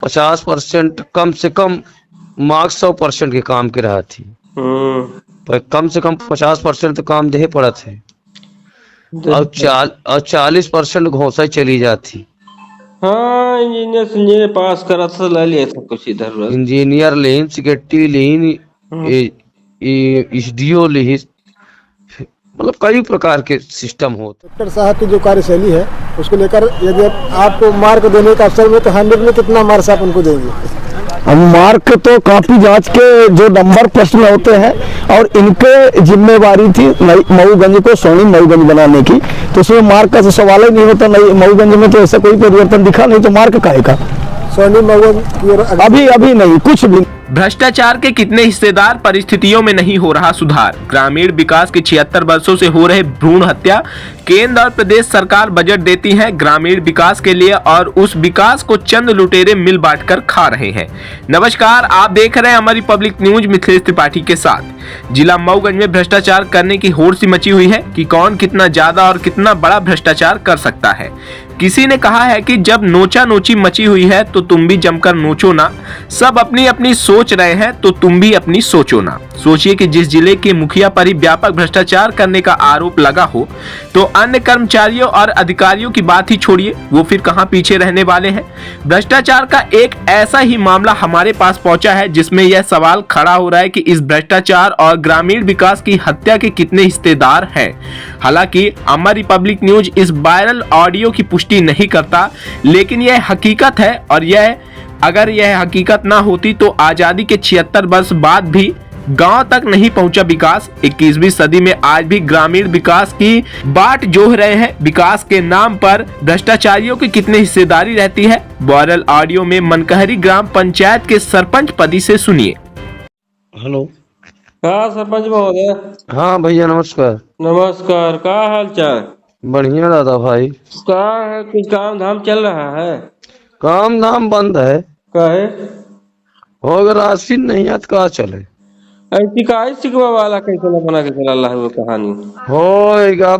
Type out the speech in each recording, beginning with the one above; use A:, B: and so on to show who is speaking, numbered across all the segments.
A: 50% कम से कम मार्क्स 100% के काम के रहा थी, पर कम से कम 50% तो काम दे पड़ा थे और 40% घोषा चली जाती।
B: हाँ, इंजीनियर पास करा था, ले लिया था कुछ इधर
A: इंजीनियर लेन, सेक्रेटरी लेन, एसडीओ लेन, मतलब कई प्रकार के सिस्टम होते।
C: डॉक्टर साहब की जो कार्यशैली है उसको लेकर यदि आपको मार्क देने का अवसर में तो 100 में कितना मार्क्स आप उनको देंगे?
D: हम मार्क तो काफी जांच के जो नंबर प्रश्न होते हैं और इनके जिम्मेवारी थी मऊगंज को सोनी मऊगंज बनाने की, तो उसमें मार्क का तो सवाल ही नहीं होता। नहीं, मऊगंज में तो ऐसा कोई परिवर्तन दिखा नहीं, तो मार्क काहे का?
C: सोनी मऊगंज
D: अभी नहीं, कुछ भी।
E: भ्रष्टाचार के कितने हिस्सेदार, परिस्थितियों में नहीं हो रहा सुधार। ग्रामीण विकास के 76 वर्षों से हो रहे भ्रूण हत्या। केंद्र और प्रदेश सरकार बजट देती है ग्रामीण विकास के लिए और उस विकास को चंद लुटेरे मिल बांटकर खा रहे हैं। नमस्कार, आप देख रहे हैं हमारी पब्लिक न्यूज मिथिलेश त्रिपाठी के साथ। जिला मऊगंज में भ्रष्टाचार करने की होड़ सी मची हुई है कि कौन कितना ज्यादा और कितना बड़ा भ्रष्टाचार कर सकता है। किसी ने कहा है कि जब नोचा नोची मची हुई है तो तुम भी जमकर नोचो ना। सब अपनी अपनी सोच रहे हैं तो तुम भी अपनी सोचो ना। सोचिए कि जिस जिले के मुखिया पर ही व्यापक भ्रष्टाचार करने का आरोप लगा हो तो अन्य कर्मचारियों और अधिकारियों की बात ही छोड़िए, वो फिर कहां पीछे रहने वाले हैं। भ्रष्टाचार का एक ऐसा ही मामला हमारे पास पहुंचा है जिसमें यह सवाल खड़ा हो रहा है कि इस भ्रष्टाचार और ग्रामीण विकास की हत्या के कितने हिस्सेदार हैं। हालांकि हमारी पब्लिक न्यूज इस वायरल ऑडियो की पुष्टि नहीं करता, लेकिन यह हकीकत है और अगर यह हकीकत ना होती तो आजादी के 76 वर्ष बाद भी गांव तक नहीं पहुंचा विकास। 21वीं सदी में आज भी ग्रामीण विकास की बाट जोह रहे हैं। विकास के नाम पर भ्रष्टाचारियों की कितनी हिस्सेदारी रहती है, वायरल ऑडियो में मनकहरी ग्राम पंचायत के सरपंच पदी से सुनिए।
A: हेलो,
B: हाँ सरपंच महोदय।
A: हाँ भैया, नमस्कार।
B: नमस्कार, का हाल चाल?
A: बढ़िया दादा भाई।
B: का है, कुछ काम धाम चल रहा है?
A: काम धाम बंद है।
B: काहे?
A: अगर राशि नहीं है तो कहा चले।
B: ऐसी काहे सिकवा वाला कैसे न बना के चला वो कहानी
A: होएगा।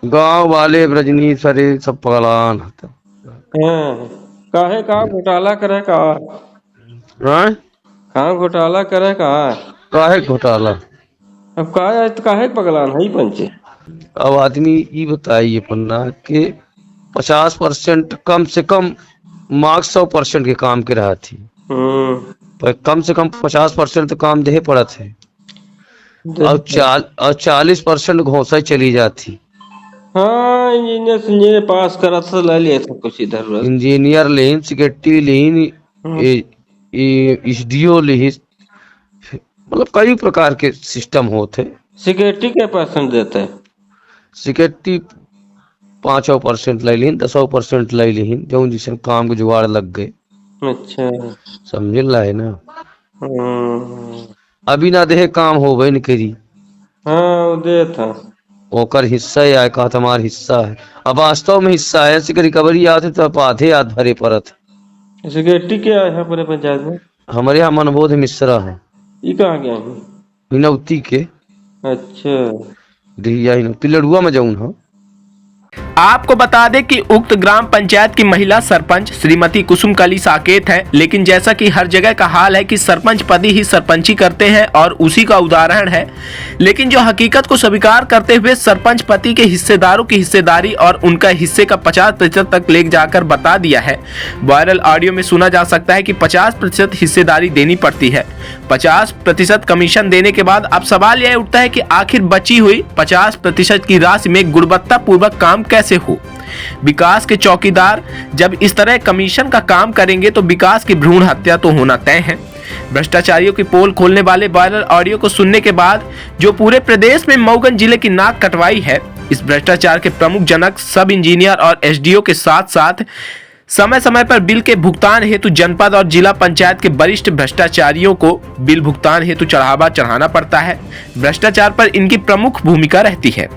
A: गांव वाले रजनी सरे सब पगलान होता।
B: हाँ, काहे का घोटाला करे का?
A: हाँ?
B: कहाँ घोटाला करे का?
A: काहे घोटाला?
B: अब काहे पगलान है पंचे?
A: अब आदमी ये बताइए पन्ना कि 50% कम से कम मार्क्स 100% के काम के रहा थी, पर कम से कम 50% तो काम दे पड़ा थे और 40% घोषा चली जाती।
B: हाँ, इंजीनियर पास करा था, ले लिया था कुछ इधर
A: इंजीनियर लेन, सेक्रेटरी लेन, एसडीओ लेन, मतलब कई प्रकार के सिस्टम होते।
B: सिक्योरिटी के परसेंट देते हैं?
A: सिक्योरिटी 5% ले लीन, 10% ले लीन, जो जिसन काम के जुगाड़ लग गए।
B: अच्छा,
A: समझ ला है ना। अभी ना दे काम हो गए न करी।
B: हाँ, वो दे था
A: ओकर हिस्सा है, कहा तुम्हारा हिस्सा है। अब वास्तव में हिस्सा है, ऐसी रिकवरी आते तो आधे याद भरे परत।
B: सिक्योरिटी क्या है पूरे पंचायत में?
A: हमारे यहाँ मनबोध मिश्रा है।
B: ये कहाँ गया है?
A: हिनौती के।
B: अच्छा,
A: दिया हिनौती लड़ुआ में जाऊन। हाँ,
E: आपको बता दें कि उक्त ग्राम पंचायत की महिला सरपंच श्रीमती कुसुम कली साकेत है, लेकिन जैसा कि हर जगह का हाल है कि सरपंच पदी ही सरपंची करते हैं और उसी का उदाहरण है। लेकिन जो हकीकत को स्वीकार करते हुए सरपंच पति के हिस्सेदारों की हिस्सेदारी और उनका हिस्से का 50% तक ले जाकर बता दिया है। वायरल ऑडियो में सुना जा सकता है कि 50% हिस्सेदारी देनी पड़ती है, 50% कमीशन देने के बाद अब सवाल यह उठता है कि आखिर बची हुई 50% की राशि में गुणवत्ता पूर्वक काम कैसे हो। विकास के चौकीदार जब इस तरह कमीशन का काम करेंगे तो विकास की भ्रूण हत्या तो होना तय है। भ्रष्टाचारियों की पोल खोलने वाले वायरल ऑडियो को सुनने के बाद जो पूरे प्रदेश में मऊगंज जिले की नाक कटवाई है, इस भ्रष्टाचार के प्रमुख जनक सब इंजीनियर और एसडीओ के साथ साथ समय समय पर बिल के भुगतान हेतु जनपद और जिला पंचायत के वरिष्ठ भ्रष्टाचारियों को बिल भुगतान हेतु चढ़ावा चढ़ाना पड़ता है। भ्रष्टाचार पर इनकी प्रमुख भूमिका रहती है।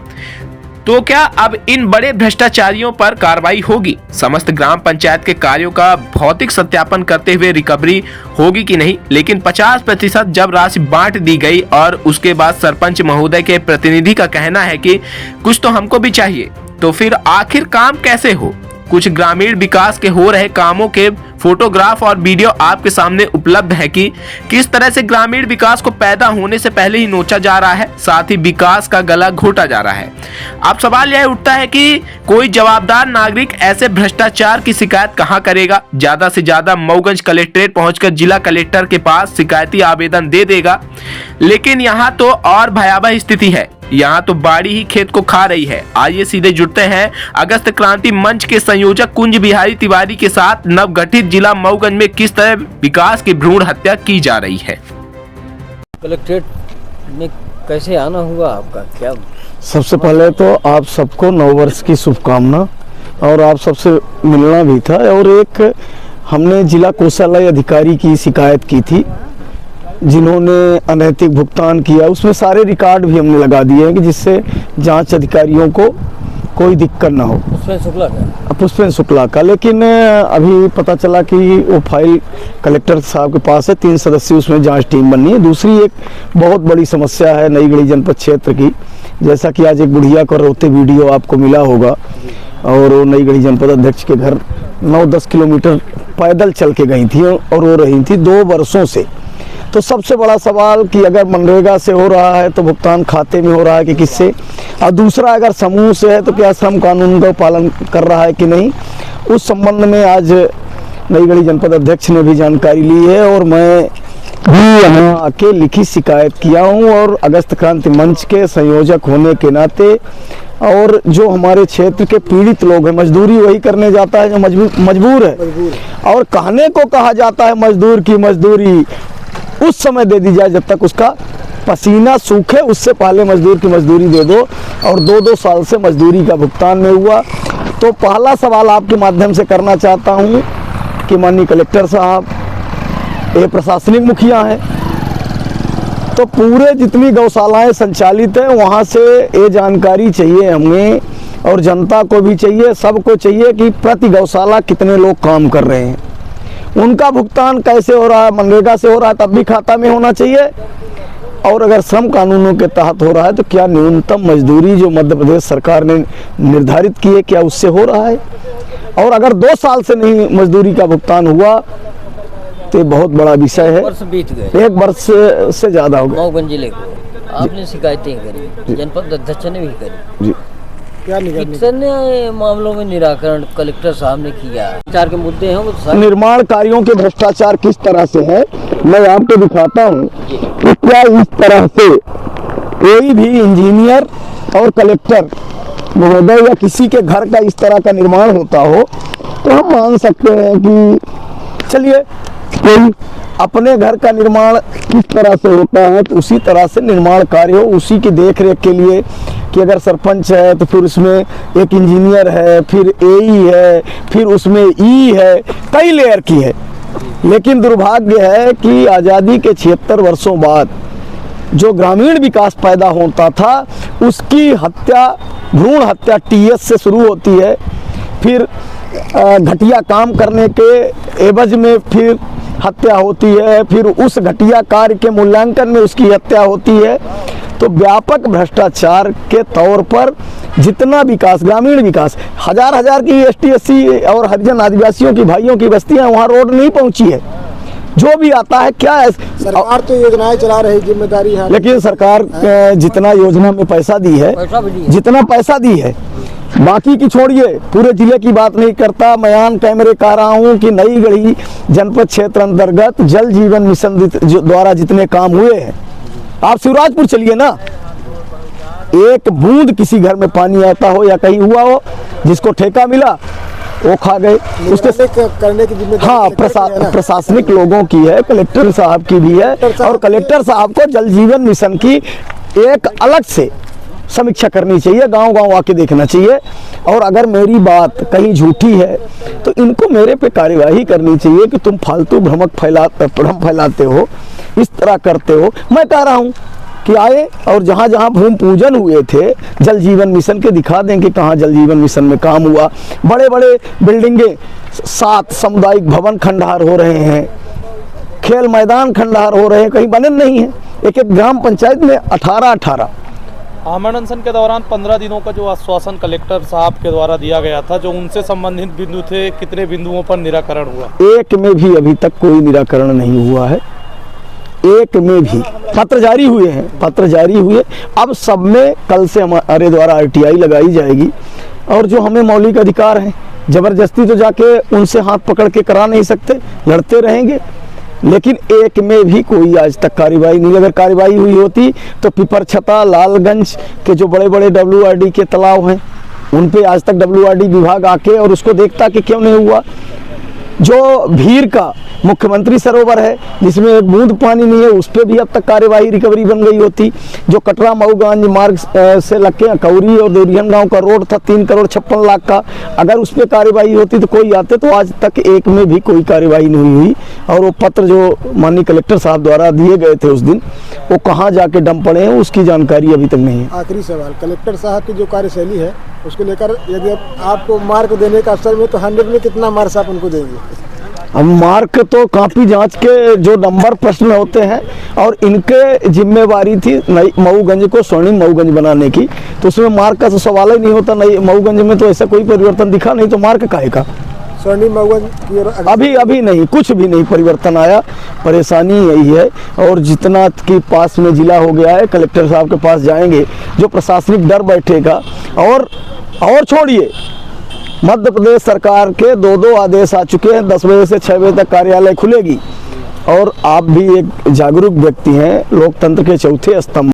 E: तो क्या अब इन बड़े भ्रष्टाचारियों पर कार्रवाई होगी? समस्त ग्राम पंचायत के कार्यों का भौतिक सत्यापन करते हुए रिकवरी होगी कि नहीं? लेकिन 50% जब राशि बांट दी गई और उसके बाद सरपंच महोदय के प्रतिनिधि का कहना है कि कुछ तो हमको भी चाहिए, तो फिर आखिर काम कैसे हो? कुछ ग्रामीण विकास के हो रहे कामों के फोटोग्राफ और वीडियो आपके सामने उपलब्ध है कि किस तरह से ग्रामीण विकास को पैदा होने से पहले ही नोचा जा रहा है, साथ ही विकास का गला घोटा जा रहा है। अब सवाल यह उठता है कि कोई जवाबदार नागरिक ऐसे भ्रष्टाचार की शिकायत कहां करेगा? ज्यादा से ज्यादा मऊगंज कलेक्ट्रेट पहुंचकर जिला कलेक्टर के पास शिकायती आवेदन दे देगा, लेकिन यहाँ तो और भयावह स्थिति है। यहाँ तो बाड़ी ही खेत को खा रही है। आइए सीधे जुड़ते हैं अगस्त क्रांति मंच के संयोजक कुंज बिहारी तिवारी के साथ नवगठित जिला मऊगंज में किस तरह विकास की भ्रूण हत्या की जा रही है।
F: कलेक्ट्रेट में कैसे आना हुआ आपका? क्या
D: सबसे पहले तो आप सबको नववर्ष की शुभकामना, और आप सबसे मिलना भी था। और एक हमने जिला कोषालय अधिकारी की शिकायत की थी जिन्होंने अनैतिक भुगतान किया, उसमें सारे रिकॉर्ड भी हमने लगा दिए हैं कि जिससे जांच अधिकारियों को कोई दिक्कत ना हो। पुष्पेंद्र शुक्ला का, लेकिन अभी पता चला कि वो फाइल कलेक्टर साहब के पास है। 3 सदस्यीय उसमें जांच टीम बननी है। दूसरी एक बहुत बड़ी समस्या है नईगढ़ी जनपद क्षेत्र की, जैसा कि आज एक बुढ़िया को रोते वीडियो आपको मिला होगा, और वो नईगढ़ी जनपद अध्यक्ष के घर 9-10 किलोमीटर पैदल चल के गई थी और रो रही थी 2 वर्षों से। तो सबसे बड़ा सवाल कि अगर मनरेगा से हो रहा है तो भुगतान खाते में हो रहा है कि किससे, और दूसरा अगर समूह से है तो क्या श्रम कानून का पालन कर रहा है कि नहीं। उस संबंध में आज नईगढ़ी जनपद अध्यक्ष ने भी जानकारी ली है और मैं भी यहाँ आके लिखित शिकायत किया हूँ। और अगस्त क्रांति मंच के संयोजक होने के नाते, और जो हमारे क्षेत्र के पीड़ित लोग हैं, मजदूरी वही करने जाता है जो मजबूर है, और कहने को कहा जाता है मजदूर की मजदूरी उस समय दे दी जाए जब तक उसका पसीना सूखे, उससे पहले मजदूर की मजदूरी दे दो। और 2-2 साल से मजदूरी का भुगतान नहीं हुआ। तो पहला सवाल आपके माध्यम से करना चाहता हूं कि माननीय कलेक्टर साहब, ये प्रशासनिक मुखिया हैं, तो पूरे जितनी गौशालाएं संचालित हैं वहां से ये जानकारी चाहिए हमें, और जनता को भी चाहिए, सबको चाहिए कि प्रति गौशाला कितने लोग काम कर रहे हैं, उनका भुगतान कैसे हो रहा है। मनरेगा से हो रहा है तब भी खाता में होना चाहिए, और अगर श्रम कानूनों के तहत हो रहा है तो क्या न्यूनतम मजदूरी जो मध्य प्रदेश सरकार ने निर्धारित की है क्या उससे हो रहा है। और अगर 2 साल से नहीं मजदूरी का भुगतान हुआ तो ये बहुत बड़ा विषय है।
F: वर्ष बीत गए,
D: 1 वर्ष से ज्यादा हो गया।
F: मऊगंज जिले को आपने शिकायतें करी, जनपद अध्यक्ष ने भी करी
D: जी।
F: क्या कितने मामलों में निराकरण कलेक्टर साहब ने किया? भ्रष्टाचार के मुद्दे हैं वो
D: निर्माण कार्यों के भ्रष्टाचार किस तरह से है मैं आपको दिखाता हूँ कि क्या इस तरह से कोई भी इंजीनियर और कलेक्टर महोदय या किसी के घर का इस तरह का निर्माण होता हो तो हम मान सकते हैं कि चलिए कोई अपने घर का निर्माण किस तरह से होता है तो उसी तरह से निर्माण कार्य हो, उसी की देखरेख के लिए कि अगर सरपंच है तो फिर उसमें एक इंजीनियर है, फिर एई है, फिर उसमें ई है, कई लेयर की है। लेकिन दुर्भाग्य है कि आज़ादी के 76 वर्षों बाद जो ग्रामीण विकास पैदा होता था उसकी हत्या, भ्रूण हत्या टीएस से शुरू होती है, फिर घटिया काम करने के एवज में फिर हत्या होती है, फिर उस घटिया कार्य के मूल्यांकन में उसकी हत्या होती है। तो व्यापक भ्रष्टाचार के तौर पर जितना विकास, ग्रामीण विकास, हजार की एसटी एससी और हरिजन आदिवासियों की भाइयों की बस्तियां, वहाँ रोड नहीं पहुंची है। जो भी आता है क्या है,
C: सरकार तो योजनाएं चला रही, जिम्मेदारी है,
D: लेकिन सरकार जितना योजना में पैसा दी है, जितना पैसा दी है, बाकी की छोड़िए, पूरे जिले की बात नहीं करता। मैं ऑन कैमरे कह रहा हूँ कि नईगढ़ी जनपद क्षेत्र अंतर्गत जल जीवन मिशन द्वारा जितने काम हुए हैं, आप शिवराजपुर चलिए ना, एक बूंद किसी घर में पानी आता हो या कहीं हुआ हो, जिसको ठेका मिला वो खा गए। उसके
C: करने की जिम्मेदारी
D: हाँ प्रशासनिक लोगों की है, कलेक्टर साहब की भी है, और कलेक्टर साहब को जल जीवन मिशन की एक अलग से समीक्षा करनी चाहिए, गांव-गांव आके देखना चाहिए। और अगर मेरी बात कहीं झूठी है तो इनको मेरे पे कार्यवाही करनी चाहिए कि तुम फालतू भ्रम फैलाते हो, इस तरह करते हो। मैं कह रहा हूँ कि आए और जहाँ जहाँ भूमि पूजन हुए थे जल जीवन मिशन के, दिखा दें कि कहाँ जल जीवन मिशन में काम हुआ। बड़े बड़े बिल्डिंगे, 7 सामुदायिक भवन खंडहर हो रहे हैं, खेल मैदान खंडहर हो रहे हैं, कहीं बने नहीं है। एक ग्राम पंचायत में 18
G: आमरण अनशन के दौरान 15 दिनों का जो आश्वासन कलेक्टर साहब के द्वारा दिया गया था, जो उनसे संबंधित बिंदु थे, कितने बिंदुओं पर निराकरण हुआ?
D: एक में भी अभी तक कोई निराकरण नहीं हुआ है। एक में भी पत्र जारी हुए हैं, पत्र जारी हुए। अब सब में कल से हमारे द्वारा RTI लगाई जाएगी और जो हमें मौलिक अधिकार हैं, जबरदस्ती तो जाके उनसे हाथ पकड़ के करा नहीं सकते, लड़ते रहेंगे। लेकिन एक में भी कोई आज तक कार्रवाई नहीं। अगर कार्रवाई हुई होती तो पिपरछता, लालगंज के जो बड़े बड़े WRD के तालाब हैं उन पे आज तक WRD विभाग आके और उसको देखता कि क्यों नहीं हुआ। जो भीर का मुख्यमंत्री सरोवर है जिसमें एक बूंद पानी नहीं है, उस पर भी अब तक कार्यवाही रिकवरी बन गई होती। जो कटरा मऊगंज मार्ग से लगे कौरी और देवरियन गांव का रोड था 3,56,00,000 का, अगर उस पर कार्यवाही होती तो कोई आते। तो आज तक एक में भी कोई कार्यवाही नहीं हुई। और वो पत्र जो माननीय कलेक्टर साहब द्वारा दिए गए थे उस दिन, वो कहाँ जाके डंप पड़े हैं उसकी जानकारी अभी तक नहीं है।
C: आखिरी सवाल, कलेक्टर साहब की जो कार्यशैली है उसको लेकर यदि आपको मार्क देने का अवसर में तो 100 में कितना मार्क्स आप उनको देंगे?
D: अब मार्क तो कापी जांच के जो नंबर प्रश्न होते हैं और इनके जिम्मेवारी थी नई मऊगंज को स्वर्णिम मऊगंज बनाने की, तो उसमें मार्क का तो सवाल ही नहीं होता। नई मऊगंज में तो ऐसा कोई परिवर्तन दिखा नहीं, तो मार्क काहे का?
C: स्वर्णिम मऊगंज की ओर
D: अभी नहीं, कुछ भी नहीं परिवर्तन आया। परेशानी यही है। और जितना की पास में जिला हो गया है, कलेक्टर साहब के पास जाएंगे जो प्रशासनिक डर बैठेगा। और छोड़िए, मध्य प्रदेश सरकार के 2 आदेश आ चुके हैं, 10 बजे से 6 बजे तक कार्यालय खुलेगी। और आप भी एक जागरूक व्यक्ति हैं, लोकतंत्र के चौथे स्तंभ